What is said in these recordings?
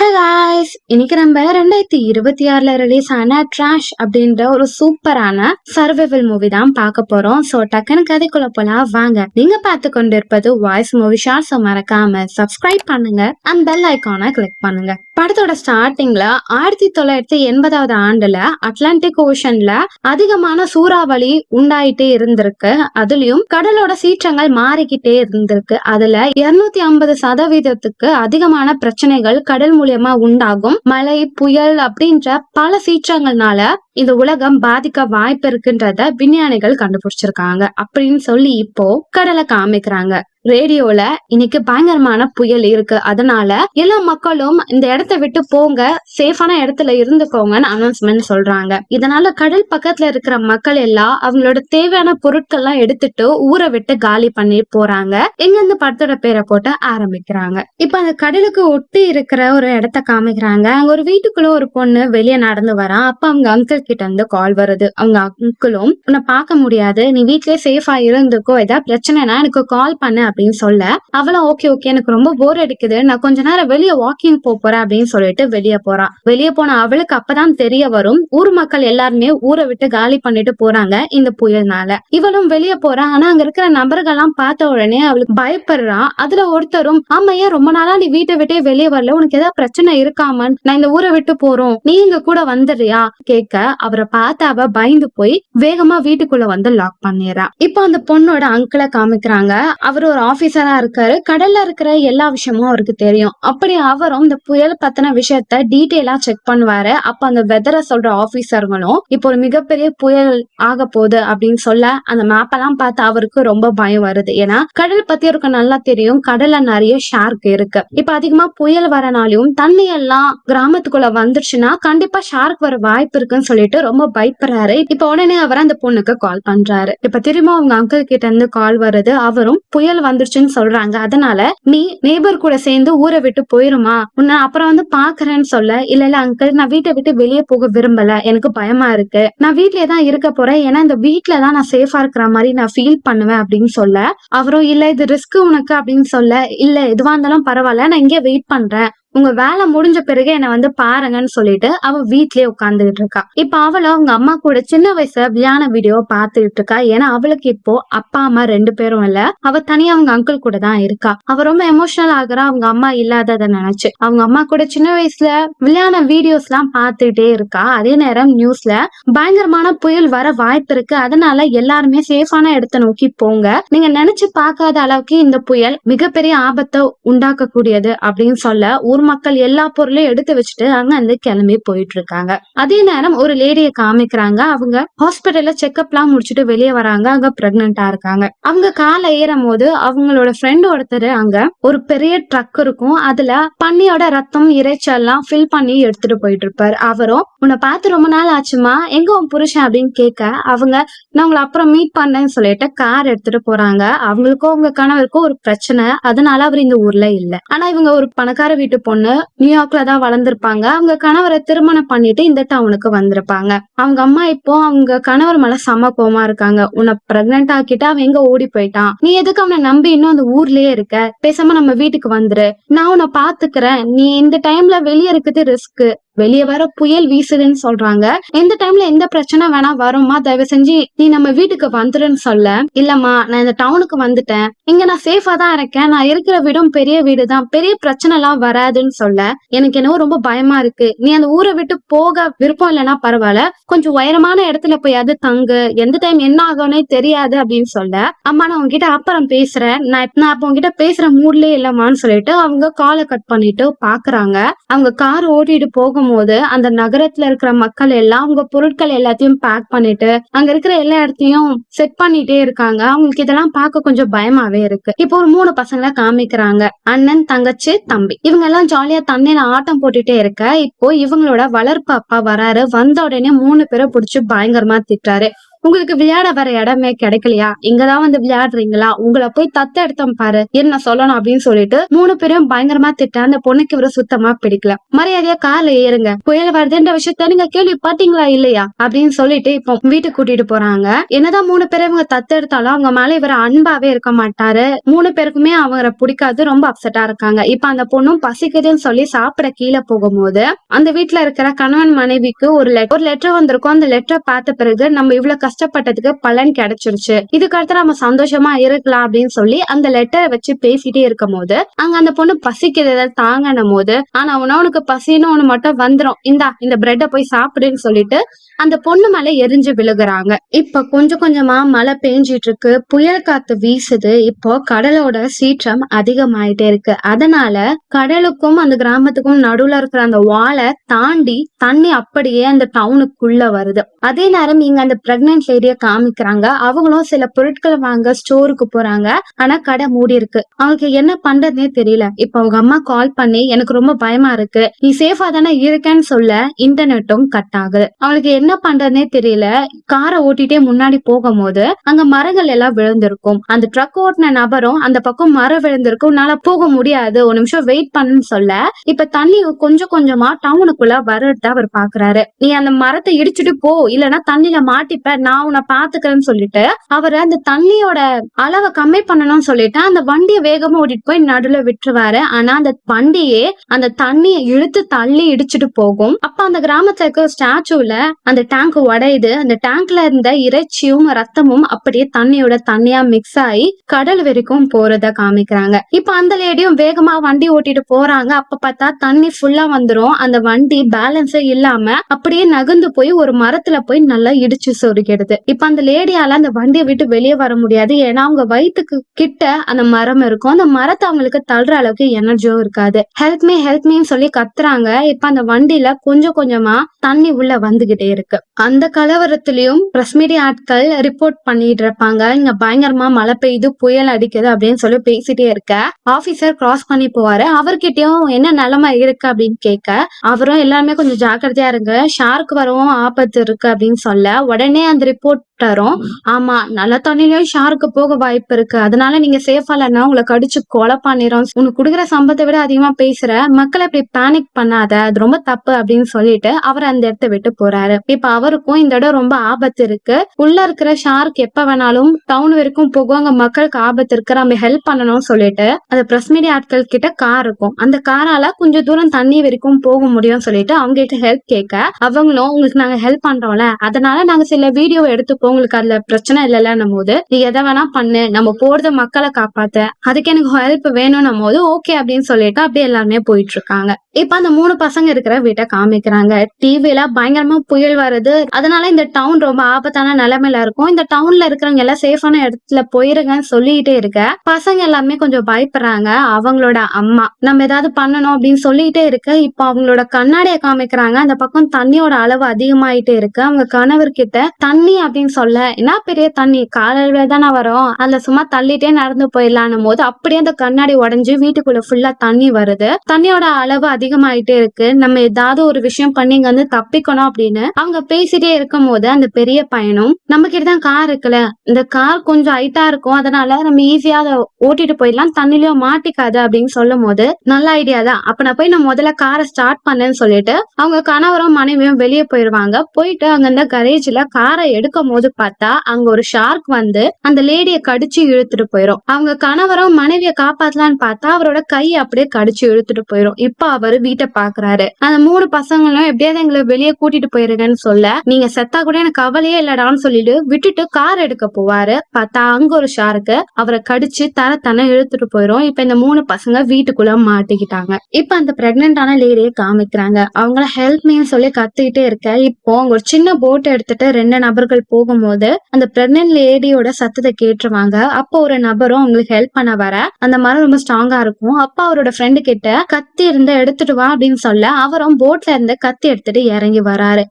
Hey guys, இன்னைக்கு நம்ம 2026ல release ஆன ட்ராஷ் அப்படின்ற ஒரு சூப்பரான சர்வைவல் மூவி தான் பார்க்க போறோம். ஸோ டக்குன்னு கதைக்குள்ள போலாம் வாங்க. நீங்க பார்த்து கொண்டிருப்பது வாய்ஸ் மூவி ஷார்ட்ஸ். மறக்காம சப்ஸ்கிரைப் பண்ணுங்க அண்ட் பெல் ஐக்கானை கிளிக் பண்ணுங்க. படத்தோட ஸ்டார்டிங்ல 1980வது ஆண்டுல அட்லாண்டிக் ஓஷன்ல அதிகமான சூறாவளி உண்டாயிட்டே இருந்திருக்கு. அதுலயும் கடலோட சீற்றங்கள் மாறிக்கிட்டே இருந்திருக்கு. அதுல 250% அதிகமான பிரச்சனைகள் கடல் மூலியமா உண்டாகும். மழை, புயல் அப்படின்ற பல சீற்றங்கள்னால இந்த உலகம் பாதிக்க வாய்ப்பு இருக்குன்றத விஞ்ஞானிகள் கண்டுபிடிச்சிருக்காங்க அப்படின்னு சொல்லி இப்போ கடலை காமிக்கிறாங்க. ரேடியோல இன்னைக்கு பயங்கரமான புயல் இருக்கு, அதனால எல்லா மக்களும் இந்த இடத்த விட்டு போங்க, சேஃபான இடத்துல இருந்துக்கோங்கன்னு அனௌன்ஸ்மெண்ட் சொல்றாங்க. இதனால கடல் பக்கத்துல இருக்கிற மக்கள் எல்லாம் அவங்களோட தேவையான பொருட்கள் எல்லாம் எடுத்துட்டு ஊரை விட்டு காலி பண்ணி போறாங்க. எங்க இந்த படத்தோட பேரை போட்டு ஆரம்பிக்கிறாங்க. இப்ப அந்த கடலுக்கு ஒட்டி இருக்கிற ஒரு இடத்த காமிக்கிறாங்க. அங்க ஒரு வீட்டுக்குள்ள ஒரு பொண்ணு வெளியே நடந்து வரா. அப்ப அவங்க அங்கிள் கிட்ட இருந்து கால் வருது. அவங்க அங்கிளும் உன்னை பார்க்க முடியாது, நீ வீட்லயே சேஃபா இருந்துக்கோ, ஏதாவது பிரச்சனைனா எனக்கு கால் பண்ணு அப்படின்னு சொல்ல, அவளும் ஓகே ஓகே எனக்கு ரொம்ப போர் அடிக்குது, நான் கொஞ்ச நேரம் வெளியே வாக்கிங் போறேன் அப்படின்னு சொல்லிட்டு வெளியே போறான். வெளியே போன அவளுக்கு அப்பதான் தெரிய வரும் ஊர் மக்கள் எல்லாருமே ஊரை விட்டு காலி பண்ணிட்டு போறாங்க இந்த புயல்னால. இவளும் வெளியே போறான். ஆனா அங்க இருக்கிற நபர்கள்லாம் பார்த்த உடனே அவளுக்கு பயப்படுறான். அதுல ஒருத்தரும் ஆமா ஏன் ரொம்ப நாளா நீ வீட்டை விட்டே வெளியே வரல, உனக்கு ஏதாவது பிரச்சனை இருக்காம, நான் இந்த ஊரை விட்டு போறோம், நீ இங்க கூட வந்துடுறியா கேட்க அவரை பார்த்து அவ பயந்து போய் வேகமா வீட்டுக்குள்ள வந்து லாக் பண்ணிடுறா. இப்போ அந்த பொண்ணோட அங்கிளை காமிக்கிறாங்க. அவர் ஒரு ஆபீசரா இருக்காரு. கடல்ல இருக்கிற எல்லா விஷயமும் அவருக்கு தெரியும். அப்படி அவரும் இந்த புயல் பத்தின விஷயத்த டீட்டெயிலா செக் பண்ணுவாரு. அப்ப அந்த வெதரை சொல்ற ஆபீசர்களும் இப்போ ஒரு மிகப்பெரிய புயல் ஆக போகுது அப்படின்னு சொல்ல அந்த மேப் எல்லாம் பார்த்து அவருக்கு ரொம்ப பயம் வருது. ஏன்னா கடல் பத்தி அவருக்கு நல்லா தெரியும், கடல்ல நிறைய ஷார்க் இருக்கு. இப்ப அதிகமா புயல் வரனாலையும் தண்ணி எல்லாம் கிராமத்துக்குள்ள வந்துருச்சுன்னா கண்டிப்பா ஷார்க் வர வாய்ப்பு இருக்குன்னு சொல்லிட்டு ரொம்ப பயப்படுறாரு. இப்ப உடனே அவர் அந்த பொண்ணுக்கு கால் பண்றாரு. இப்ப திரும்ப அவங்க அங்கிள் கிட்ட இருந்து கால் வருது. அவரும் புயல் வந்துருச்சுன்னு சொல்றாங்க. அதனால நீ நேபர் கூட சேர்ந்து ஊரை விட்டு போயிருமா, உன்னை அப்புறம் வந்து பாக்குறேன்னு சொல்ல, இல்ல அங்கிள் நான் வீட்டை விட்டு வெளியே போக விரும்பல, எனக்கு பயமா இருக்கு, நான் வீட்லயே தான் இருக்க போறேன், ஏன்னா இந்த வீட்டுலதான் நான் சேஃபா இருக்கிற மாதிரி நான் ஃபீல் பண்ணுவேன் அப்படின்னு சொல்ல, அவரும் இல்ல இது ரிஸ்க் உனக்கு அப்படின்னு சொல்ல, இல்ல எதுவா இருந்தாலும் பரவாயில்ல, நான் இங்கே வெயிட் பண்றேன், உங்க வேலை முடிஞ்ச பிறகு என்ன வந்து பாருங்கன்னு சொல்லிட்டு அவ வீட்லயே உட்கார்ந்துகிட்டு இருக்கா. இப்ப அவளும் அவங்க அம்மா கூட சின்ன வயசுல விளையாட வீடியோ பாத்துட்டு இருக்கா. ஏன்னா அவளுக்கு இப்போ அப்பா அம்மா 2 பேரும் இல்ல, அவ தனியா அவங்க அங்கிள் கூட தான் இருக்கா. அவ ரொம்ப எமோஷனல் ஆகுறா அவங்க அம்மா இல்லாததை நினைச்சு. அவங்க அம்மா கூட சின்ன வயசுல விளையாட வீடியோஸ் எல்லாம் பாத்துட்டே இருக்கா. அதே நேரம் நியூஸ்ல பயங்கரமான புயல் வர வாய்ப்பு இருக்கு, அதனால எல்லாருமே சேஃபான இடத்தை நோக்கி போங்க, நீங்க நினைச்சு பார்க்காத அளவுக்கு இந்த புயல் மிகப்பெரிய ஆபத்தை உண்டாக்கக்கூடியது அப்படின்னு சொல்ல ஊர் மக்கள் எல்லா பொருளையும் எடுத்து வச்சுட்டு அங்க இருந்து கிளம்பி போயிட்டு இருக்காங்க. அதே நேரம் ஒரு லேடியை காமிக்கிறாங்க. அவங்க ஹாஸ்பிட்டல்ல செக்அப் எல்லாம் முடிச்சுட்டு வெளியே வராங்க. அங்க பிரெக்னெண்டா இருக்காங்க. அவங்க காலை ஏறும் போது அவங்களோட ஃப்ரெண்ட் ஒருத்தர் அங்க ஒரு பெரிய ட்ரக் இருக்கும், அதுல பன்னியோட ரத்தம் இறைச்சல் எல்லாம் ஃபில் பண்ணி எடுத்துட்டு போயிட்டு இருப்பாரு. அவரும் உன்னை பார்த்து ரொம்ப நாள் ஆச்சுமா, எங்க உன் புருஷன் அப்படின்னு கேட்க அவங்க நான் உங்களை அப்புறம் மீட் பண்ணேன்னு சொல்லிட்டு கார் எடுத்துட்டு போறாங்க. அவங்களுக்கும் அவங்க கணவருக்கும் ஒரு பிரச்சனை, அதனால அவர் இந்த ஊர்ல இல்ல. ஆனா இவங்க ஒரு பணக்கார வீட்டு பொண்ணு, நியூயார்க்ல தான் வளர்ந்துருப்பாங்க. அவங்க கணவரை திருமணம் பண்ணிட்டு இந்த டவுனுக்கு வந்திருப்பாங்க. அவங்க அம்மா இப்போ அவங்க கணவர் மேல செம கோவமா இருக்காங்க. உன்னை பிரெக்னென்ட் ஆக்கிட்டு அவன் எங்க ஓடி போயிட்டான், நீ எதுக்கு அவனை நம்பி இன்னும் அந்த ஊர்லயே இருக்க, பேசாம நம்ம வீட்டுக்கு வந்துரு, நான் உன்னை பாத்துக்கிறேன், நீ இந்த டைம்ல வெளியே இருக்குது ரிஸ்க், வெளியே வர புயல் வீசுதுன்னு சொல்றாங்க, எந்த டைம்ல எந்த பிரச்சனை வேணா வருமா, தயவு செஞ்சு நீ நம்ம வீட்டுக்கு வந்துருன்னு சொல்ல, இல்லம்மா நான் இந்த டவுனுக்கு வந்துட்டேன், இங்க நான் சேஃபா தான் இருக்கேன், நான் இருக்கிற வீடும் பெரிய வீடு தான், பெரிய பிரச்சனை எல்லாம் வராதுன்னு சொல்ல, எனக்கு என்னவோ ரொம்ப பயமா இருக்கு, நீ அந்த ஊரை விட்டு போக விருப்பம் இல்லைன்னா பரவாயில்ல, கொஞ்சம் உயரமான இடத்துல போயாவது தங்கு, எந்த டைம் என்ன ஆகும்னே தெரியாது அப்படின்னு சொல்ல, அம்மா நான் உங்ககிட்ட அப்புறம் பேசுறேன், நான் அப்ப உங்ககிட்ட பேசுற மூட்லயே இல்லம்மான்னு சொல்லிட்டு அவங்க காலை கட் பண்ணிட்டு பாக்குறாங்க. அவங்க கார் ஓட்டிட்டு போகும் போது அந்த நகரத்துல இருக்கிற மக்கள் எல்லாம் உங்க பொருட்கள் எல்லாத்தையும் பேக் பண்ணிட்டு அங்க இருக்கிற எல்லா இடத்தையும் செட் பண்ணிட்டே இருக்காங்க. அவங்களுக்கு இதெல்லாம் பார்க்க கொஞ்சம் பயமாவே இருக்கு. இப்போ ஒரு 3 பசங்களை காமிக்கிறாங்க, அண்ணன், தங்கச்சி, தம்பி. இவங்க எல்லாம் ஜாலியா தண்ணியில ஆட்டம் போட்டுட்டே இருக்க, இப்போ இவங்களோட வளர்ப்பு அப்பா வராரு. வந்த உடனே 3 பேரை பிடிச்சு பயங்கரமா திட்டாரு. உங்களுக்கு விளையாட வர இடமே கிடைக்கலையா, இங்கதான் வந்து விளையாடுறீங்களா, உங்களை போய் தத்த எடுத்தோம் பாரு, என்ன சொல்லணும் அப்படின்னு சொல்லிட்டு 3 பேரும் பயங்கரமா திட்ட அந்த பொண்ணுக்கு இவரு சுத்தமா பிடிக்கல. மரியாதையா கார்ல ஏறுங்க, புயல் வருதுன்ற விஷயத்த நீங்க கேள்விப்பட்டீங்களா இல்லையா அப்படின்னு சொல்லிட்டு இப்போ வீட்டுக்கு கூட்டிட்டு போறாங்க. என்னதான் 3 பேரும் இவங்க தத்தெடுத்தாலும் அவங்க மேல இவர் அன்பாவே இருக்க மாட்டாரு. 3 பேருக்குமே அவரை பிடிக்காது, ரொம்ப அப்செட்டா இருக்காங்க. இப்ப அந்த பொண்ணும் பசிக்குதுன்னு சொல்லி சாப்பிட கீழே போகும்போது அந்த வீட்டுல இருக்கிற கணவன் மனைவிக்கு ஒரு லெட்டர் வந்திருக்கும். அந்த லெட்டரை பார்த்த பிறகு நம்ம இவ்வளவு கஷ்டப்பட்டதுக்கு பலன் கிடைச்சிருச்சு, இதுக்கடுத்து நம்ம சந்தோஷமா இருக்கலாம் அப்படின்னு சொல்லி அந்த லெட்டரை வச்சு பேசிட்டே இருக்கும் போது அங்க அந்த பொண்ணு பசிக்கிறத தாங்கணும் போது, ஆனா உனக்கு பசின்னு ஒண்ணு மட்டும் வந்துரும், இந்த பிரெட்டை போய் சாப்பிடுன்னு சொல்லிட்டு அந்த பொண்ணு மேல எரிஞ்சு விழுகுறாங்க. இப்ப கொஞ்சம் கொஞ்சமா மழை பெஞ்சிட்டு இருக்கு, புயல் காத்து வீசுது. இப்போ கடலோட சீற்றம் அதிகமாயிட்டே இருக்கு. அதனால கடலுக்கும் அந்த கிராமத்துக்கும் நடுவுல இருக்கிற அந்த வாலை தாண்டி தண்ணி அப்படியே அந்த டவுனுக்குள்ள வருது. அதே நேரம் இங்க அந்த பிரெக்னன்ட் லேடிய காமிக்கிறாங்க. அவங்களும் சில பொருட்களை வாங்க ஸ்டோருக்கு போறாங்க. ஆனா கடை மூடி இருக்கு. அவங்களுக்கு என்ன பண்றதுனே தெரியல. இப்ப அவங்க அம்மா கால் பண்ணி எனக்கு ரொம்ப பயமா இருக்கு, நீ சேஃபா தானே இருக்கேன்னு சொல்ல இன்டர்நெட்டும் கட் ஆகுது. அவளுக்கு என்ன பண்றதுனே தெரியல. காரை ஓட்டிட்டே முன்னாடி போகும்போது அங்க மரங்கள் எல்லாம் விழுந்திருக்கும். அந்த ட்ரக் ஓட்டின நபரும் அந்த பக்கம் மரம் விழுந்திருக்கும், உன்னால போக முடியாது, ஒரு நிமிஷம் வெயிட் பண்ணுன்னு சொல்ல இப்ப தண்ணி கொஞ்சம் கொஞ்சமா டவுனுக்குள்ள வரத அவர் பாக்குறாரு. நீ அந்த மரத்தை இடிச்சுட்டு போ, இல்லன்னா தண்ணியில மாட்டிப்ப, நான் உன்னை பாத்துக்கிறேன்னு சொல்லிட்டு அவரு அந்த தண்ணியோட அளவை கம்மி பண்ணணும்னு சொல்லிட்டு அந்த வண்டியை வேகமா ஓட்டிட்டு போய் நடுல விட்டுருவாரு. ஆனா அந்த வண்டியே அந்த தண்ணியை இழுத்து தள்ளி இடிச்சுட்டு போகும். அப்ப அந்த கிராமத்துல இருக்க ஸ்டாச்சுல அந்த டேங்க் உடையுது. அந்த டேங்க்ல இருந்த இறைச்சியும் ரத்தமும் அப்படியே தண்ணியோட தண்ணியா மிக்ஸ் ஆகி கடல் வரைக்கும் போறத காமிக்கிறாங்க. இப்ப அந்த லேடியும் வேகமா வண்டி ஓட்டிட்டு போறாங்க. அப்ப பார்த்தா தண்ணி ஃபுல்லா வந்துரும். அந்த வண்டி பேலன்ஸே இல்லாம அப்படியே நகர்ந்து போய் ஒரு மரத்துல போய் நல்லா இடிச்சு சொருகிடுது. இப்ப அந்த லேடியால அந்த வண்டியை விட்டு வெளியே வர முடியாது. ஏன்னா அவங்க வயிற்றுக்கு கிட்ட அந்த மரம் இருக்கும். அந்த மரத்தை அவங்களுக்கு தள்ளுற அளவுக்கு எனர்ஜியும் இருக்காது. ஹெல்ப் மீன்னு சொல்லி கத்துறாங்க. இப்ப அந்த வண்டியில கொஞ்சம் கொஞ்சமா தண்ணி உள்ள வந்துகிட்டே இருக்கு. அந்த கலவரத்திலயும் பிரஸ் மீடியா ஆட்கள் ரிப்போர்ட் பண்ணிட்டு இருப்பாங்க, இங்க பயங்கரமா மழை பெய்யுது, புயல் அடிக்குது அப்படின்னு சொல்லி பேசிட்டே இருக்க ஆபீசர் கிராஸ் பண்ணி போவாரு. அவர்கிட்டயும் என்ன நிலைமை இருக்கு அப்படின்னு கேட்க அவரும் எல்லாருமே கொஞ்சம் ஜாக்கிரதையா இருங்க, ஷார்க் வரவும் ஆபத்து இருக்கு அப்படின்னு சொல்ல உடனே அந்த ரிப்போர்ட்டரும் ஆமா நல்ல தண்ணிலையும் ஷார்க்கு போக வாய்ப்பு இருக்கு, அதனால நீங்க சேஃபா இல்லைன்னா உங்களை கடிச்சு கொலை பண்ணிரும், உனக்கு கொடுக்குற சம்பளத்தை விட அதிகமா பேசுற, மக்களை இப்படி பேனிக் பண்ணாத, அது ரொம்ப தப்பு அப்படின்னு சொல்லிட்டு அவர் அந்த இடத்தை விட்டு போறாரு. இப்ப அவருக்கும் இந்த இடம் ரொம்ப ஆபத்து இருக்கு, உள்ள இருக்கிற ஷார்க் எப்ப வேணாலும் டவுன் வரைக்கும் போகும், அங்க மக்களுக்கு ஆபத்து இருக்கு, நம்ம ஹெல்ப் பண்ணணும்னு சொல்லிட்டு அந்த பிரஸ் மீடியா ஆட்கள் கிட்ட கார் இருக்கும். அந்த காரால கொஞ்சம் தூரம் தண்ணி வரைக்கும் போக முடியும்னு சொல்லிட்டு அவங்க கிட்ட ஹெல்ப் கேட்க அவங்களும் உங்களுக்கு நாங்க ஹெல்ப் பண்றோம்ல, அதனால நாங்க சில வீடியோ எடுத்துப்போம், உங்களுக்கு அதுல பிரச்சனை இல்லைன்னு போது நீ எதை வேணா பண்ணு, நம்ம போறது மக்களை காப்பாத்த, அதுக்கு எனக்கு ஹெல்ப் வேணும்னும் போது ஓகே அப்படின்னு சொல்லிட்டு அப்படியே எல்லாருமே போயிட்டு இருக்காங்க. இப்ப அந்த 3 பசங்க இருக்கிற வீட்டை காமிக்கிறாங்க. டிவில பயங்கரமா புயல் வருது, அதனால இந்த டவுன் ரொம்ப ஆபத்தான நிலைமையில இருக்கும், இந்த டவுன்ல இருக்கிறவங்க எல்லாம் சேஃபான இடத்துல போயிருங்கன்னு சொல்லிட்டே இருக்க பசங்க எல்லாமே கொஞ்சம் பயப்படுறாங்க. அவங்களோட அம்மா நம்ம ஏதாவது பண்ணணும் அப்படின்னு சொல்லிட்டே இருக்க இப்ப அவங்களோட கண்ணாடியை காமிக்கிறாங்க. அந்த பக்கம் தண்ணியோட அளவு அதிகமாயிட்டே இருக்கு. அவங்க கணவர்கிட்ட தண்ணி அப்படின்னு சொல்ல என்ன பெரிய தண்ணி, காலையில தானே வரும், அதுல சும்மா தள்ளிட்டே நடந்து போயிடலான்னும் போது அப்படியே அந்த கண்ணாடி உடைஞ்சு வீட்டுக்குள்ள ஃபுல்லா தண்ணி வருது. தண்ணியோட அளவு அதிகமாயிட்டே இருக்கு, நம்ம ஏதாவது ஒரு விஷயம் பண்ணி இங்க வந்து தப்பிக்கணும் அப்படின்னு அவங்க பேசிட்டே இருக்கும் போது அந்த பெரிய பையனும் நம்ம கிட்டதான் கார் இருக்குல்ல, இந்த கார் கொஞ்சம் ஹைட்டா இருக்கும், அதனால நம்ம ஈஸியா அதை ஓட்டிட்டு போயிடலாம், தண்ணிலயும் மாட்டிக்காது அப்படின்னு சொல்லும் போது நல்ல ஐடியா தான், அப்ப நான் போய் நான் முதல்ல காரை ஸ்டார்ட் பண்ணேன்னு சொல்லிட்டு அவங்க கணவரும் மனைவியும் வெளியே போயிருவாங்க. போயிட்டு அங்க இந்த கரேஜ்ல காரை எடுக்கும் போது பார்த்தா அங்க ஒரு ஷார்க் வந்து அந்த லேடிய கடிச்சு இழுத்துட்டு போயிரும். அவங்க கணவரும் மனைவிய காப்பாத்தலான்னு பார்த்தா அவரோட கை அப்படியே கடிச்சு இழுத்துட்டு போயிரும். இப்ப அவரு வீட்டை பாக்குறாரு. அந்த 3 பசங்களும் எப்படியாவது எங்களை வெளியே கூட்டிட்டு போயிருங்கன்னு சொல்ல நீங்க செத்தா கூட எனக்கு கவலையே இல்லடான்னு சொல்லிட்டு விட்டுட்டு கார் எடுக்க போவாரு. பார்த்தா அங்க ஒரு ஷார்க்கு அவரை கடிச்சு தன இழுத்துட்டு போயிரும். இப்ப இந்த 3 பசங்க வீட்டுக்குள்ள மாட்டிக்கிட்டாங்க. இப்ப அந்த பிரெக்னன்டான லேடியை காமிக்கிறாங்க. அவங்கள ஹெல்ப் மீன்னு சொல்லி கத்திக்கிட்டே இருக்க இப்போ அவங்க ஒரு சின்ன போட் எடுத்துட்டு 2 நபர்கள் போகும்போது அந்த பிரெக்னன்ட் லேடியோட சத்தத்தை கேட்டுருவாங்க. அப்போ ஒரு நபரும் அவங்களுக்கு ஹெல்ப் பண்ண வர அந்த மரம் ரொம்ப ஸ்ட்ராங்கா இருக்கும். அப்ப அவரோட ஃப்ரெண்டு கிட்ட கத்தி இருந்தா எடுத்துட்டு எடுத்துட்டு வா அப்படின்னு சொல்ல அவரும் போட்ல இருந்து கத்தி எடுத்துட்டு இறங்கி வராரு.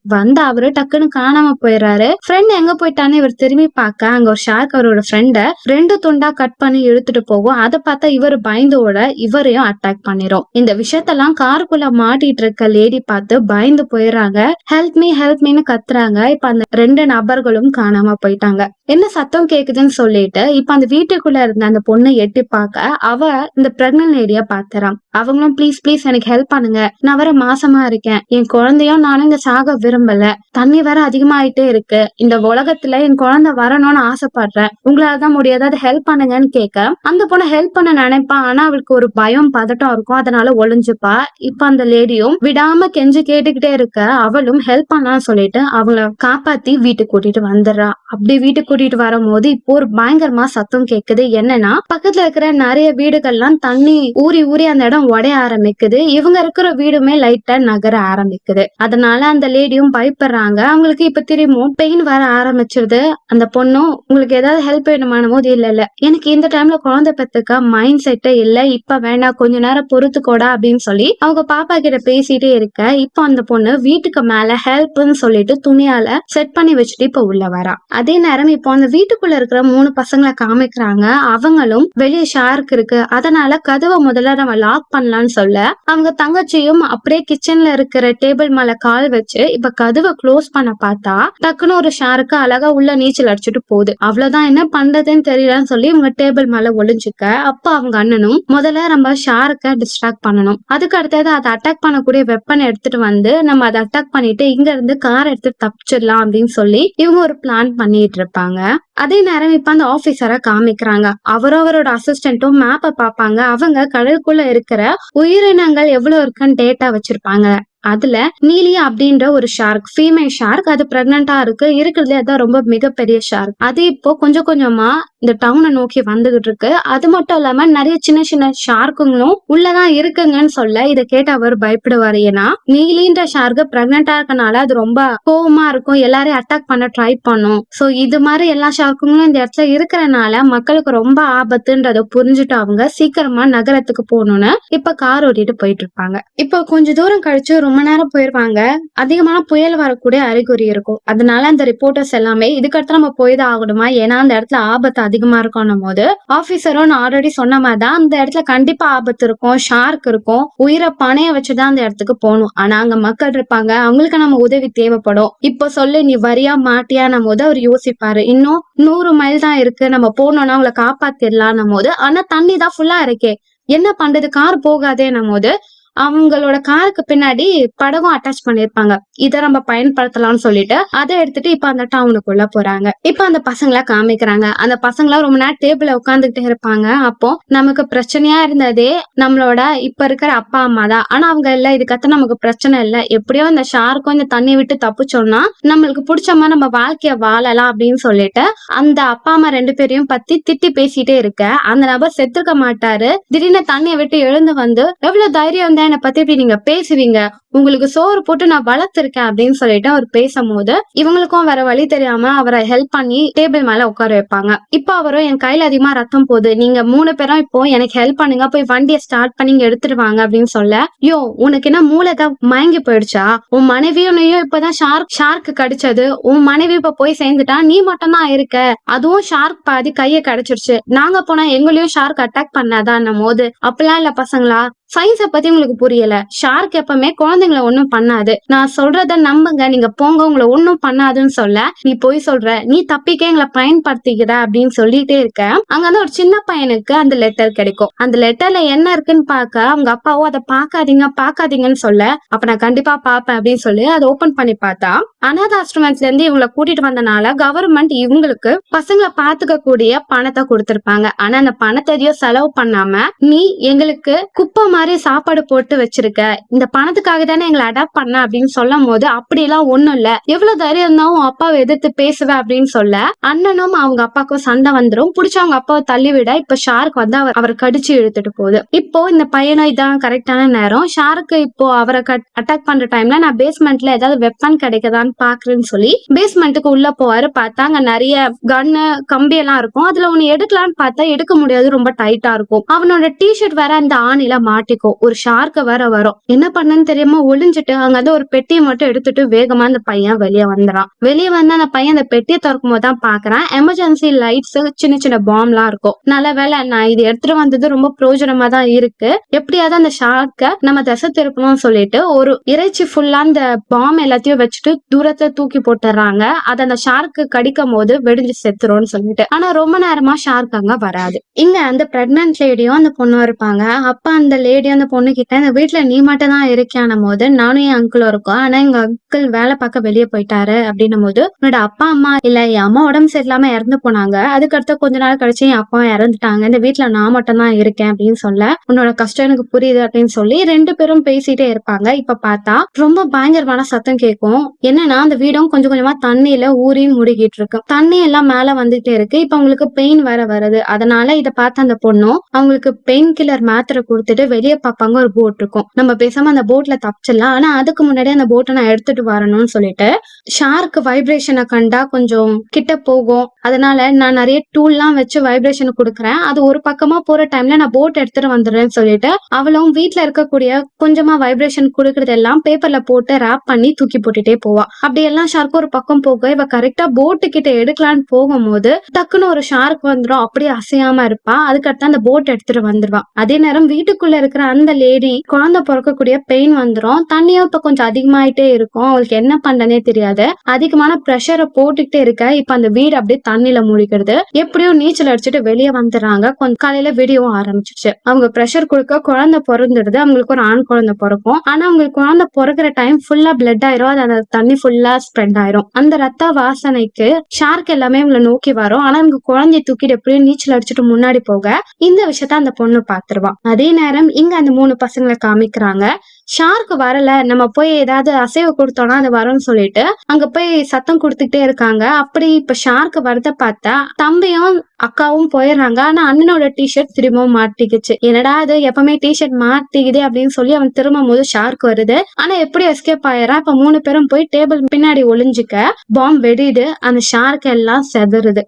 அவரு டக்குன்னு காணாம போயிடுறாரு. ஃப்ரெண்ட் எங்க போயிட்டான்னு இவர் திரும்பி பார்க்க அங்க ஒரு ஷார்க் அவரோட ஃப்ரெண்ட 2 துண்டா கட் பண்ணி இழுத்துட்டு போகும். அதை பார்த்தா இவர் பயந்தோட இவரையும் அட்டாக் பண்ணிரும். இந்த விஷயத்தெல்லாம் காருக்குள்ள மாட்டிட்டு இருக்க லேடி பார்த்து பயந்து போயிடுறாங்க. ஹெல்ப் மீன்னு கத்துறாங்க. இப்ப அந்த 2 நபர்களும் காணாம போயிட்டாங்க. என்ன சத்தம் கேக்குதுன்னு சொல்லிட்டு இப்ப அந்த வீட்டுக்குள்ள இருந்த அந்த பொண்ணை எட்டி பார்க்க அவ இந்த பிரெக்னன்ட் லேடிய பாத்துறான். அவங்களும் ப்ளீஸ் எனக்கு ஹெல்ப் பண்ணுங்க, நான் வர மாசமா இருக்கேன், என் குழந்தையும் நானும் இங்க சாக விரும்பல, தண்ணி வேற அதிகமாயிட்டே இருக்கு, இந்த உலகத்துல என் குழந்தை வரணும்னு ஆசைப்படுறேன், உங்களாலதான் முடியாது, அதை ஹெல்ப் பண்ணுங்கன்னு கேட்க அந்த பொண்ணு ஹெல்ப் பண்ண நினைப்பா. ஆனா அவளுக்கு ஒரு பயம் பதட்டம் இருக்கும், அதனால ஒளிஞ்சுப்பா. இப்ப அந்த லேடியும் விடாம கெஞ்சு கேட்டுக்கிட்டே இருக்க அவளும் ஹெல்ப் பண்ணலாம்னு சொல்லிட்டு அவளை காப்பாத்தி வீட்டுக்கு கூட்டிட்டு வந்துடுறா. அப்படி வீட்டுக்கு கூட்டிட்டு வரும்போது இப்போ ஒரு பயங்கரமா சத்தம் கேக்குது. என்னன்னா பக்கத்துல இருக்கிற நிறைய வீடுகள்லாம் தண்ணி ஊறி ஊறி அந்த இடம் உடைய ஆரம்பிக்குது. இவங்க இருக்கிற வீடுமே லைட்டா நகர ஆரம்பிக்குது. அதனால அந்த லேடியும் பயப்படுறாங்க. அவங்களுக்கு இப்ப திரும்பவும் பெயின் வர ஆரம்பிச்சிருது. அந்த பொண்ணும் உங்களுக்கு ஏதாவது ஹெல்ப் வேணுமான போது இல்ல எனக்கு இந்த டைம்ல குழந்தை பெத்துக்க மைண்ட் செட்டே இல்ல, இப்ப வேண்டாம், கொஞ்ச நேரம் பொறுத்துக்கோடா அப்படின்னு சொல்லி அவங்க பாப்பா கிட்ட பேசிட்டே இருக்க இப்ப அந்த பொண்ணு வீட்டுக்கு மேல ஹெல்ப்னு சொல்லிட்டு துணியால செட் பண்ணி வச்சுட்டு இப்ப உள்ள வரா. அதே நேரம் இப்போ அந்த வீட்டுக்குள்ள இருக்கிற 3 பசங்களை காமிக்கிறாங்க. அவங்களும் வெளியே ஷார்க் இருக்கு, அதனால கதவை முதல்ல நம்ம லாக் பண்ணலாம்னு சொல்ல அவங்க தங்கச்சியும் அப்படியே கிச்சன்ல இருக்கிற டேபிள் மேல கால் வச்சு இப்ப கதவை க்ளோஸ் பண்ண பார்த்தா டக்குன்னு ஒரு ஷாருக்கு அழகா உள்ள நீச்சல் அடிச்சுட்டு போகுது. அவ்வளவுதான், என்ன பண்றதுன்னு தெரியலன்னு சொல்லி இவங்க டேபிள் மேல ஒளிஞ்சுக்க அப்ப அவங்க அண்ணனும் முதல்ல நம்ம ஷாருக்க டிஸ்ட்ராக்ட் பண்ணணும், அதுக்கு அடுத்தது அதை அட்டாக் பண்ணக்கூடிய வெப்பனை எடுத்துட்டு வந்து நம்ம அதை அட்டாக் பண்ணிட்டு இங்க இருந்து கார் எடுத்து தப்பிச்சிடலாம் அப்படின்னு சொல்லி இவங்க ஒரு பிளான் பண்ணிட்டு இருப்பாங்க. அதே நேரம் இப்ப அந்த ஆபீசரை காமிக்கிறாங்க. அவரோட அசிஸ்டன்ட்டும் மேப்பை பார்ப்பாங்க. அவங்க கடலுக்குள்ள இருக்கிற உயிரினங்கள் எவ்வளவு இருக்குன்னு டேட்டா வச்சிருப்பாங்க. அதுல நீலி அப்படின்ற ஒரு ஷார்க், ஃபீமேல் ஷார்க், அது பிரெக்னண்டா இருக்கிறதுல அதான் ரொம்ப மிகப்பெரிய ஷார்க். அது இப்போ கொஞ்சம் கொஞ்சமா இந்த டவுனை நோக்கி வந்துகிட்டு இருக்கு. அது மட்டும் இல்லாம நிறைய சின்ன சின்ன ஷார்க்குங்களும் உள்ளதான் இருக்குங்கன்னு சொல்ல இதை கேட்டு அவர் பயப்படுவாரு. ஏன்னா நீலின்ற ஷார்க் பிரெக்னண்டா இருக்கனால அது ரொம்ப கோவமா இருக்கும், எல்லாரையும் அட்டாக் பண்ண ட்ரை பண்ணும். சோ இது மாதிரி எல்லா ஷார்க்குங்களும் இந்த இடத்துல இருக்கிறனால மக்களுக்கு ரொம்ப ஆபத்துன்றத புரிஞ்சுட்டு அவங்க சீக்கிரமா நகரத்துக்கு போகணும்னு இப்ப கார் ஓட்டிட்டு போயிட்டு இருப்பாங்க. இப்போ கொஞ்ச தூரம் கழிச்சு ரொம்ப நேரம் போயிருவாங்க. அதிகமான புயல் வரக்கூடிய அறிகுறி இருக்கும். அதனால அந்த ரிப்போர்ட்டர்ஸ் எல்லாமே இதுக்கடுத்து நம்ம போய்தான் ஆகணுமா, ஏன்னா அந்த இடத்துல ஆபத்து அதிகமா இருக்கும் போது ஆபீசரும் நான் ஆல்ரெடி சொன்ன மாதிரிதான் அந்த இடத்துல கண்டிப்பா ஆபத்து இருக்கும், ஷார்க் இருக்கும், உயிரை பணைய வச்சுதான் அந்த இடத்துக்கு போகணும். ஆனா அங்க மக்கள் இருப்பாங்க, அவங்களுக்கு நம்ம உதவி தேவைப்படும். இப்ப சொல்லு நீ வரியா மாட்டியான்னும் போது அவர் யோசிப்பாரு. இன்னும் 100 மைல் தான் இருக்கு, நம்ம போனோம்னா அவங்களை காப்பாத்திடலாம் போது, ஆனா தண்ணி தான் ஃபுல்லா இருக்கே, என்ன பண்றது, கார் போகாதேன்னும் போது அவங்களோட காருக்கு பின்னாடி படகும் அட்டாச் பண்ணிருப்பாங்க. இதை நம்ம பயன்படுத்தலாம்னு சொல்லிட்டு அதை எடுத்துட்டு இப்ப அந்த டவுனுக்குள்ள போறாங்க. இப்ப அந்த பசங்களை காமிக்கிறாங்க. அந்த பசங்களா ரொம்ப நேரம் டேபிள்ல உட்காந்துக்கிட்டே இருப்பாங்க. அப்போ நமக்கு பிரச்சனையா இருந்ததே நம்மளோட இப்ப இருக்கிற அப்பா அம்மா தான். ஆனா அவங்க இல்ல, இதுக்கத்த நமக்கு பிரச்சனை இல்ல, எப்படியோ இந்த ஷார்க்கும் இந்த தண்ணி விட்டு தப்பிச்சோம்னா நம்மளுக்கு பிடிச்ச மாதிரி நம்ம வாழ்க்கைய வாழலாம் அப்படின்னு சொல்லிட்டு அந்த அப்பா அம்மா 2 பேரையும் பத்தி திட்டி பேசிட்டே இருக்க அந்த நபர் செத்துக்க மாட்டாரு. திடீர்னு தண்ணியை விட்டு எழுந்து வந்து எவ்வளவு தைரியம் என்னை பத்தி இப்படி நீங்க பேசுவீங்க, உங்களுக்கு சோறு போட்டு நான் வளர்த்திருக்கேன் அப்படின்னு சொல்லிட்டு அவர் பேசும்போது இவங்களுக்கும் வேற வழி தெரியாம அவரை ஹெல்ப் பண்ணி டேபிள் மேல உட்கார வைப்பாங்க. இப்ப அவரும் என் கையில அதிகமா ரத்தம் போகுது, நீங்க 3 பேரும் இப்போ எனக்கு ஹெல்ப் பண்ணுங்க, போய் வண்டியை ஸ்டார்ட் பண்ணி இங்க எடுத்துட்டு வாங்க அப்படின்னு சொல்ல, யோ உனக்கு என்ன மூளை தான் மயங்கி போயிடுச்சா, உன் மனைவியும் இப்பதான் ஷார்க் கடிச்சது, உன் மனைவி இப்ப போய் சேர்ந்துட்டா, நீ மட்டும் தான் இருக்க, அதுவும் ஷார்க் பாதி கைய கடிச்சிருச்சு, நாங்க போனா எங்களையும் ஷார்க் அட்டாக் பண்ணாதான் போது, அப்பெல்லாம் இல்ல பசங்களா, சயின்ஸ பத்தி உங்களுக்கு புரியல, ஷார்க் எப்பவுமே குழந்தைங்களை ஒண்ணும் பண்ணாது, நான் சொல்றத நம்புங்க, நீங்க போங்க, உங்களை ஒண்ணும் பண்ணாதுன்னு சொல்ல, நீ போய் சொல்ற, நீ தப்பிக்க எங்களை பயன்படுத்திக்கிற அப்படின்னு சொல்லிட்டே இருக்க. அங்க வந்து ஒரு சின்ன பையனுக்கு அந்த லெட்டர் கிடைக்கும். அந்த லெட்டர்ல என்ன இருக்குன்னு பாக்க அவங்க அப்பாவோ அதை பாக்காதீங்கன்னு சொல்ல, அப்ப நான் கண்டிப்பா பாப்பேன் அப்படின்னு சொல்லி அதை ஓபன் பண்ணி பார்த்தா அனாதாசிரமத்துல இருந்து இவங்களை கூட்டிட்டு வந்தனால கவர்மெண்ட் இவங்களுக்கு பசங்களை பாத்துக்க கூடிய பணத்தை கொடுத்திருப்பாங்க. ஆனா அந்த பணத்தை செலவு பண்ணாம நீ எங்களுக்கு குப்பை மாதிரி சாப்பாடு போட்டு வச்சிருக்க, இந்த பணத்துக்காக தானே எங்களை அடாப்ட் பண்ண அப்படின்னு சொல்லும் போது அப்படிலாம் ஒண்ணும் இல்ல, எவ்வளவு தைரியம் இருந்தாலும் உன் அப்பாவை எதிர்த்து பேசுவேன் அப்படின்னு சொல்ல அண்ணனும் அவங்க அப்பாவுக்கும் சண்டை வந்துரும். புடிச்சு அவங்க அப்பாவை தள்ளி விட இப்ப ஷாருக்கு வந்து அவரை கடிச்சு இழுத்துட்டு போகுது. இப்போ இந்த பையனும் இதான் கரெக்டான நேரம். ஷாருக்கு இப்போ அவரை அட்டாக் பண்ற டைம்ல நான் பேஸ்மெண்ட்ல ஏதாவது வெப்பன் கிடைக்குதான்னு பாக்குறேன்னு சொல்லி பேஸ்மெண்ட்டுக்கு உள்ள போவாரு. பார்த்தா அங்க நிறைய கன்னு கம்பி எல்லாம் இருக்கும். அதுல ஒண்ணு எடுக்கலான்னு பார்த்தா எடுக்க முடியாது, ரொம்ப டைட்டா இருக்கும். அவனோட டிஷர்ட் வேற அந்த ஆணில மாட்டிக்கும். ஒரு ஷார்க்கு வேற வரும். என்ன பண்ணுன்னு தெரியாம ஒளிஞ்சிட்டு அங்க வந்து ஒரு பெட்டியை மட்டும் எடுத்துட்டு வேகமா அந்த பையன் வெளியே வந்துறான். வெளியே வந்து அந்த பையன் அந்த பெட்டியை திறக்கும் போது தான் பாக்குறான் எமர்ஜென்சி லைட்ஸ், சின்ன சின்ன பாம் எல்லாம் இருக்கும். நல்ல வேலை நான் இது எடுத்துட்டு வந்தது ரொம்ப பிரயோஜனமா தான் இருக்கு. எப்படியாவது அந்த ஷார்க்க நம்ம திசை திருப்பணும்னு சொல்லிட்டு ஒரு இறைச்சி ஃபுல்லா அந்த பாம் எல்லாத்தையும் வச்சுட்டு தூரத்தை தூக்கி போட்டுறாங்க. அது அந்த ஷார்க்கு கடிக்கும் போது வெடிஞ்சு செத்துரும்னு சொல்லிட்டு. ஆனா ரொம்ப நேரமா ஷார்க் அங்க வராது. இங்க அந்த பிரெக்னன்ட் லேடியும் அந்த பொண்ணும் இருப்பாங்க. அப்ப அந்த லேடி அந்த பொண்ணு கிட்ட இந்த வீட்டுல நீ மட்டும் தான் இருக்கியான போது நானும் என் அங்கிளும் இருக்கோம், ஆனா எங்க அங்கிள் வேலை பார்க்க வெளியே போயிட்டாரு அப்படின்னும் போது உன்னோட அப்பா அம்மா இல்ல என் அம்மா உடம்பு சரியில்லாம இறந்து போனாங்க, அதுக்கடுத்து கொஞ்ச நாள் கழிச்சு என் அப்பா இறந்துட்டாங்க, இந்த வீட்டுல நான் மட்டும் தான் இருக்கேன் அப்படின்னு சொல்ல உன்னோட கஷ்டம் எனக்கு புரியுது அப்படின்னு சொல்லி ரெண்டு பேரும் பேசிட்டே இருப்பாங்க. இப்ப பார்த்தா ரொம்ப பயங்கரமான சத்தம் கேட்கும். என்னன்னா அந்த வீடும் கொஞ்சம் கொஞ்சமா தண்ணியில ஊறி முழுகிட்டு இருக்கு. தண்ணி எல்லாம் மேல வந்துட்டே இருக்கு. இப்ப அவங்களுக்கு பெயின் வேற வருது. அதனால இத பார்த்த அந்த பொண்ணும் அவங்களுக்கு பெயின் கில்லர் மாத்திரை கொடுத்துட்டு வெளியே பார்ப்பாங்க. ஒரு போட் இருக்கும், நம்ம பேசாம அந்த போட்ல தப்பிச்சிடலாம், ஆனா அதுக்கு முன்னாடி அந்த போட்டை நான் எடுத்துட்டு வரணும்னு சொல்லிட்டு ஷார்க் வைப்ரேஷனை கண்டா கொஞ்சம் கிட்ட போகும். அதனால நான் நிறைய டூல்லாம் வச்சு வைப்ரேஷன் கொடுக்குறேன், அது ஒரு பக்கமா போற டைம்ல நான் போட் எடுத்துட்டு வந்துடுறேன்னு சொல்லிட்டு அவளும் வீட்டுல இருக்கக்கூடிய கொஞ்சமா வைப்ரேஷன் கொடுக்கறது எல்லாம் பேப்பர்ல போட்டு ரேப் பண்ணி தூக்கி போட்டுட்டே போவா. அப்படி எல்லாம் ஷார்க் ஒரு பக்கம் போக இவ கரெக்டா போட்டு கிட்ட எடுக்கலான்னு போகும்போது டக்குன்னு ஒரு ஷார்க் வந்துடும். அப்படியே அசையாம இருப்பா. அதுக்கடுத்து அந்த போட் எடுத்துட்டு வந்துருவா. அதே நேரம் வீட்டுக்குள்ள இருக்கிற அந்த லேடி குழந்தை பிறக்கக்கூடிய பெயின் வந்துடும். தண்ணியும் இப்ப கொஞ்சம் அதிகமாயிட்டே இருக்கும். அவளுக்கு என்ன பண்றனே தெரியாது. அதிகமான பிரஷரை போட்டுக்கிட்டே இருக்க இப்ப அந்த வீடு அப்படியே தண்ணியில மூழ்கிறது. எப்படியும் நீச்சல் அடிச்சுட்டு வெளியே வந்துடுறாங்க. கொஞ்சம் காலையில விடியவும் ஆரம்பிச்சிச்சு. அவங்க பிரஷர் கொடுக்க குழந்தை பிறந்துடுது. அவங்களுக்கு ஒரு ஆண் குழந்தை பிறக்கும். ஆனா அவங்களுக்கு குழந்தை பிறகுற டைம் ஃபுல்லா பிளட் ஆயிரும். அது அந்த தண்ணி ஃபுல்லா ஸ்ப்ரெட் ஆயிரும். அந்த ரத்த வாசனைக்கு ஷார்க் எல்லாமே இவங்களை நோக்கி வரும். ஆனா அவங்க குழந்தைய தூக்கிட்டு எப்படியும் நீச்சல் அடிச்சுட்டு முன்னாடி போக இந்த விஷயத்த அந்த பொண்ணு பாத்துருவா. அதே நேரம் இங்க அந்த 3 பசங்களை காமிக்கிறாங்க. ஷார்க் வரல, நம்ம போய் ஏதாவது அசைவு கொடுத்தோம்னா அது வரும்னு சொல்லிட்டு அங்க போய் சத்தம் கொடுத்துக்கிட்டே இருக்காங்க. அப்படி இப்ப ஷார்க் வரத பார்த்தா தம்பியும் அக்காவும் போயிடுறாங்க. ஆனா அண்ணனோட டிஷர்ட் திரும்பவும் மாட்டிக்கிச்சு. என்னடா அது எப்பவுமே டிஷர்ட் மாட்டிக்குது அப்படின்னு சொல்லி அவன் திரும்பும் போது ஷார்க் வருது. ஆனா எப்படி எஸ்கேப் ஆயிரா. இப்ப 3 பேரும் போய் டேபிள் பின்னாடி ஒளிஞ்சுக்க பாம்பு வெடிடு அந்த ஷார்க் எல்லாம் செதறுது.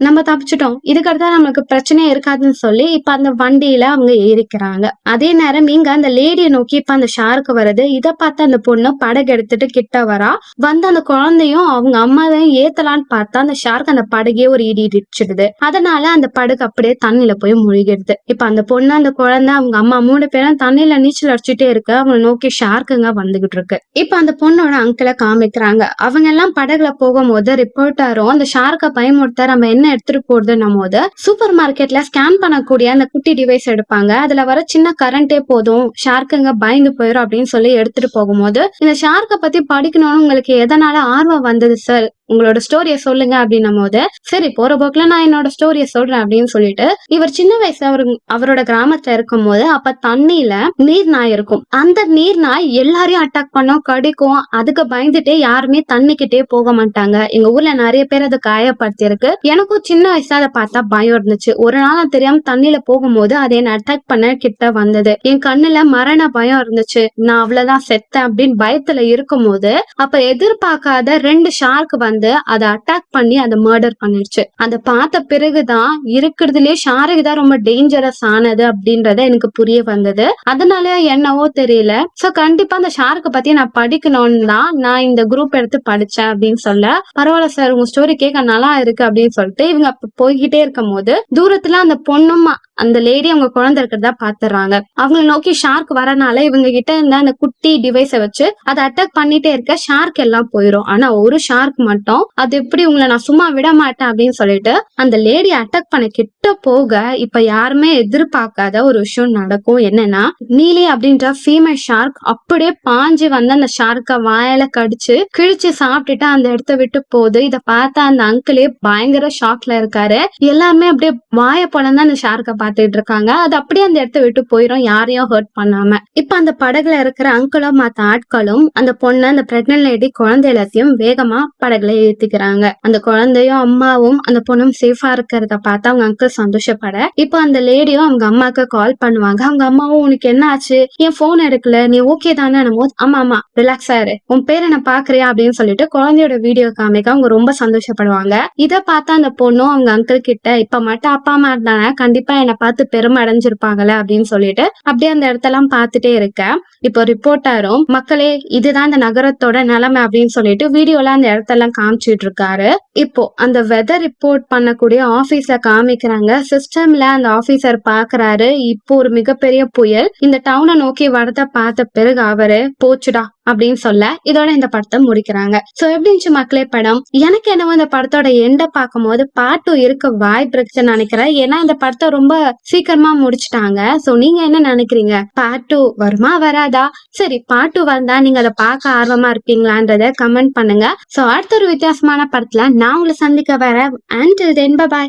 நம்ம தப்பிச்சிட்டோம், இதுக்கடுத்தா நம்மளுக்கு பிரச்சனையே இருக்காதுன்னு சொல்லி இப்ப அந்த வண்டியில அவங்க ஏறிக்கிறாங்க. அதே நேரம் இங்க அந்த லேடியை நோக்கி இப்ப அந்த ஷார்க் வருது. இத பார்த்து அந்த பொண்ணு படகு எடுத்துட்டு கிட்ட வரா. வந்து அந்த குழந்தையும் அவங்க அம்மாவையும் ஏத்தலான்னு பார்த்தா அந்த ஷார்க் அந்த படகையே ஒரு இடி இடிச்சிடுது. அதனால அந்த படகு அப்படியே தண்ணியில போய் முழுகிடுது. இப்ப அந்த பொண்ணு அந்த குழந்தை அவங்க அம்மா 3 பேரும் தண்ணியில நீச்சல் அடிச்சுட்டே இருக்கு. அவங்க நோக்கி ஷார்க்குங்க வந்துகிட்டு இருக்கு. இப்ப அந்த பொண்ணோட அங்கிளை காமிக்கிறாங்க. அவங்க எல்லாம் படகுல போகும்போது ரிப்போர்ட்டரும் அந்த ஷார்க்கை பயமுறுத்த நம்ம என்ன எடுத்துட்டு போறதுன்னும் போது சூப்பர் மார்க்கெட்ல ஸ்கேன் பண்ணக்கூடிய அந்த குட்டி டிவைஸ் எடுப்பாங்க. அதுல வர சின்ன கரண்டே போதும், ஷார்க்குங்க பயந்து போயிடும் அப்படின்னு சொல்லி எடுத்துட்டு போகும்போது இந்த ஷார்க்கை பத்தி படிக்கணும்னு உங்களுக்கு எதனால ஆர்வம் வந்தது சார், உங்களோட ஸ்டோரிய சொல்லுங்க அப்படின்னும் போது சரி போற போக்குல நான் என்னோட ஸ்டோரிய சொல்றேன் அப்படின்னு சொல்லிட்டு இவர் சின்ன வயசுல அவரோட கிராமத்துல இருக்கும் போது அப்ப தண்ணியில நீர் நாய் இருக்கும். அந்த நீர் நாய் எல்லாரையும் அட்டாக் பண்ணும், கடிக்கும். அதுக்கு பயந்துட்டே யாருமே தண்ணிக்கிட்டே போக மாட்டாங்க. எங்க ஊர்ல நிறைய பேர் அதை காயப்படுத்தி இருக்கு. எனக்கும் சின்ன வயசுல அதை பார்த்தா பயம் இருந்துச்சு. ஒரு நாள் நான் தெரியாம தண்ணியில போகும்போது அதை என்ன அட்டாக் பண்ண கிட்ட வந்தது. என் கண்ணுல மரண பயம் இருந்துச்சு. நான் அவ்வளவுதான் செத்தேன் அப்படின்னு பயத்துல இருக்கும் போது அப்ப எதிர்பார்க்காத 2 ஷார்க் வந்து அதை அட்டாக் பண்ணி அதை மர்டர் பண்ணிருச்சு. அதை பார்த்த பிறகுதான் இருக்கிறதுலயே ஷார்க் தான் ரொம்ப டேஞ்சரஸ் ஆனது அப்படின்றத எனக்கு புரிய வந்தது. அதனால என்னவோ தெரியல. சோ கண்டிப்பா அந்த ஷார்க்கை பத்தி நான் படிக்கணும்னு தான் நான் இந்த குரூப் எடுத்து படிச்சேன் அப்படின்னு சொல்ல பரவாயில்ல சார் உங்க ஸ்டோரி கேட்க நல்லா இருக்கு அப்படின்னு சொல்லிட்டு இவங்க போய்கிட்டே இருக்கும் போது தூரத்துல அந்த பொண்ணும் அந்த லேடி அவங்க குழந்தை இருக்கிறதா பாத்துறாங்க. அவங்களை நோக்கி ஷார்க் வரனால இவங்க கிட்ட இருந்த அந்த குட்டி டிவைஸை வச்சு அதை அட்டாக் பண்ணிட்டே இருக்க ஷார்க் எல்லாம் போயிடும். ஆனா ஒரு ஷார்க் மட்டும் அது எப்படி உங்களை நான் சும்மா விட மாட்டேன் அப்படின்னு சொல்லிட்டு அந்த லேடி அட்டாக் பண்ண கிட்ட போக இப்ப யாருமே எதிர்பார்க்காத ஒரு விஷயம் நடக்கும். என்னன்னா நீலி அப்படின்ற ஃபீமேல் ஷார்க் அப்படியே பாஞ்சு வந்து அந்த ஷார்க்கை வாயில கடிச்சு கிழிச்சு சாப்பிட்டுட்டு அந்த இடத்த விட்டு போகுது. இதை பார்த்தா அந்த அங்கிளே பயங்கர ஷாக்ல இருக்காரு. எல்லாமே அப்படியே வாய பழம் அந்த ஷார்க்கை பாத்துட்டு இருக்காங்க. அது அப்படியே அந்த இடத்த விட்டு போயிரும், யாரையும் ஹர்ட் பண்ணாம. இப்ப அந்த படகுல இருக்கிற அங்கிளும் மத்த ஆட்களும் அந்த பொண்ணு, அந்த பிரெக்னன்ட் லேடி குழந்தை எல்லாத்தையும் வேகமா படகுல ஏத்திக்கிறாங்க. அந்த குழந்தையும் அம்மாவும் அந்த பொண்ணும் சேஃபா இருக்கிறத பார்த்து அவங்க அங்கிள் சந்தோஷப்பட, இப்ப அந்த லேடியும் அவங்க அம்மாக்கு கால் பண்ணுவாங்க. அவங்க அம்மாவும் உனக்கு என்ன ஆச்சு, என் போன் எடுக்கல, நீ ஓகே தானே? ஆமா ஆமா ரிலாக்ஸ் ஆயிரு, உன் பேரை நான் பாக்குறியா அப்படின்னு சொல்லிட்டு குழந்தையோட வீடியோ காமிக்க அவங்க ரொம்ப சந்தோஷப்படுவாங்க. இத பார்த்தா அந்த பொண்ணும் அவங்க அங்கிள் கிட்ட, இப்ப மட்டும் அப்பா அம்மா இருந்தாங்க, கண்டிப்பா என்னை பார்த்து பெருமை அடைஞ்சிருப்பாங்கல்ல அப்படின்னு சொல்லிட்டு அப்படியே அந்த இடத்தெல்லாம் பார்த்துட்டே இருக்க, இப்போ ரிப்போர்ட்டரும் மக்களே இதுதான் இந்த நகரத்தோட நிலைமை அப்படின்னு சொல்லிட்டு வீடியோல அந்த இடத்தெல்லாம் காமிச்சிட்டு இருக்காரு. இப்போ அந்த வெதர் ரிப்போர்ட் பண்ணக்கூடிய ஆபீஸ காமிக்கிறாங்க. சிஸ்டம்ல அந்த ஆபீசர் பாக்குறாரு, இப்போ ஒரு மிகப்பெரிய புயல் இந்த டவுனை நோக்கி வரத பார்த்த பிறகு அவரு போச்சுடா அப்படின்னு சொல்ல இதோட இந்த படத்தை முடிக்கிறாங்க. சோ எப்படி இருந்துச்சு மக்களே படம்? எனக்கு என்னவோ இந்த படத்தோட எண்ட பார்க்கும் போது பார்ட் 2 இருக்க வாய்ப்பு இருக்குன்னு நினைக்கிறேன். ஏன்னா இந்த படத்தை ரொம்ப சீக்கிரமா முடிச்சுட்டாங்க. சோ நீங்க என்ன நினைக்கிறீங்க? பார்ட் 2 வருமா வராதா? சரி, பார்ட் 2 வந்தா நீங்க அதை பார்க்க ஆர்வமா இருப்பீங்களான்றத கமெண்ட் பண்ணுங்க. சோ அடுத்த ஒரு வித்தியாசமான படத்துல நான் உங்களை சந்திக்க வரேன். Until then, bye bye.